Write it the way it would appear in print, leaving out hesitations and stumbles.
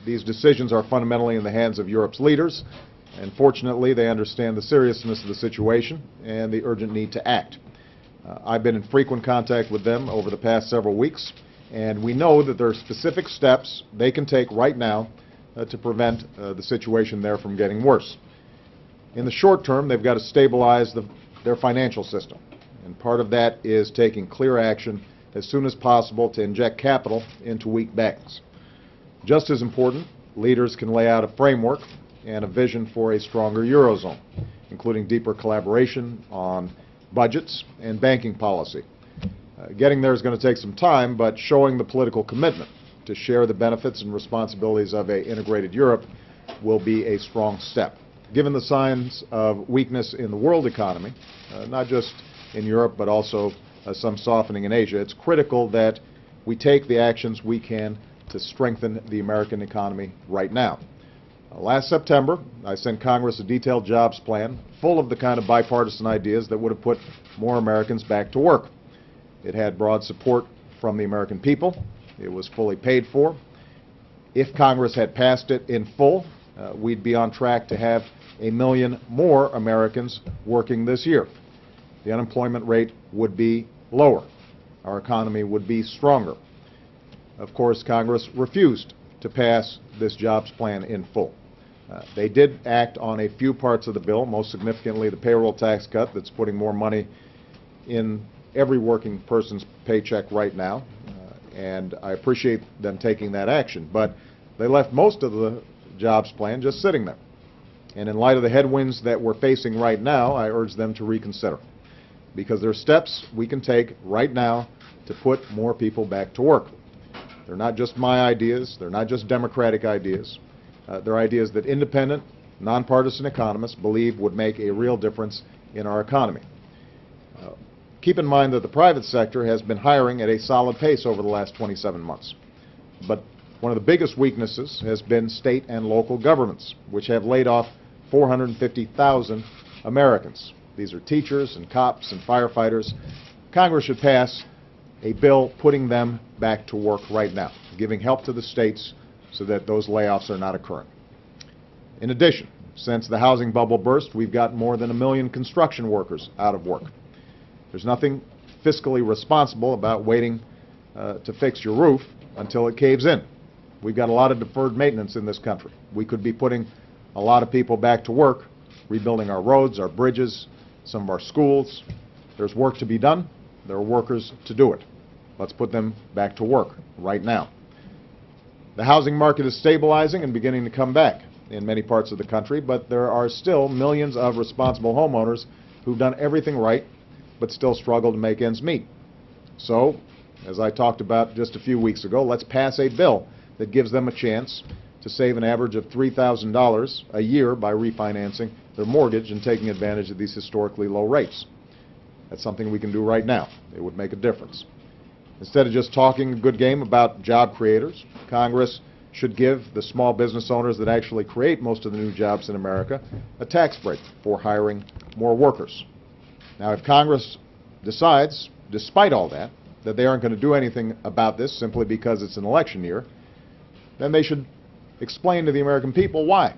These decisions are fundamentally in the hands of Europe's leaders, and fortunately they understand the seriousness of the situation and the urgent need to act. I've been in frequent contact with them over the past several weeks, and we know that there are specific steps they can take right now to prevent the situation there from getting worse. In the short term, they've got to stabilize their financial system, and part of that is taking clear action as soon as possible to inject capital into weak banks. Just as important, leaders can lay out a framework and a vision for a stronger Eurozone, including deeper collaboration on budgets and banking policy. Getting there is going to take some time, but showing the political commitment to share the benefits and responsibilities of an integrated Europe will be a strong step. Given the signs of weakness in the world economy, not just in Europe but also some softening in Asia, it's critical that we take the actions we can to strengthen the American economy right now. Last September, I sent Congress a detailed jobs plan full of the kind of bipartisan ideas that would have put more Americans back to work. It had broad support from the American people. It was fully paid for. If Congress had passed it in full, we'd be on track to have 1 million more Americans working this year. The unemployment rate would be lower. Our economy would be stronger. Of course, Congress refused to pass this jobs plan in full. They did act on a few parts of the bill, most significantly the payroll tax cut that's putting more money in every working person's paycheck right now, and I appreciate them taking that action. But they left most of the jobs plan just sitting there. And in light of the headwinds that we're facing right now, I urge them to reconsider, because there are steps we can take right now to put more people back to work. They're not just my ideas. They're not just Democratic ideas. They're ideas that independent, nonpartisan economists believe would make a real difference in our economy. Keep in mind that the private sector has been hiring at a solid pace over the last 27 months. But one of the biggest weaknesses has been state and local governments, which have laid off 450,000 Americans. These are teachers and cops and firefighters. Congress should pass a bill putting them back to work right now, giving help to the states so that those layoffs are not occurring. In addition, since the housing bubble burst, we've got more than 1 million construction workers out of work. There's nothing fiscally responsible about waiting to fix your roof until it caves in. We've got a lot of deferred maintenance in this country. We could be putting a lot of people back to work, rebuilding our roads, our bridges, some of our schools. There's work to be done. There are workers to do it. Let's put them back to work right now. The housing market is stabilizing and beginning to come back in many parts of the country, but there are still millions of responsible homeowners who've done everything right but still struggle to make ends meet. So, as I talked about just a few weeks ago, let's pass a bill that gives them a chance to save an average of $3,000 a year by refinancing their mortgage and taking advantage of these historically low rates. That's something we can do right now. It would make a difference. Instead of just talking a good game about job creators, Congress should give the small business owners that actually create most of the new jobs in America a tax break for hiring more workers. Now, if Congress decides, despite all that, that they aren't going to do anything about this simply because it's an election year, then they should explain to the American people why.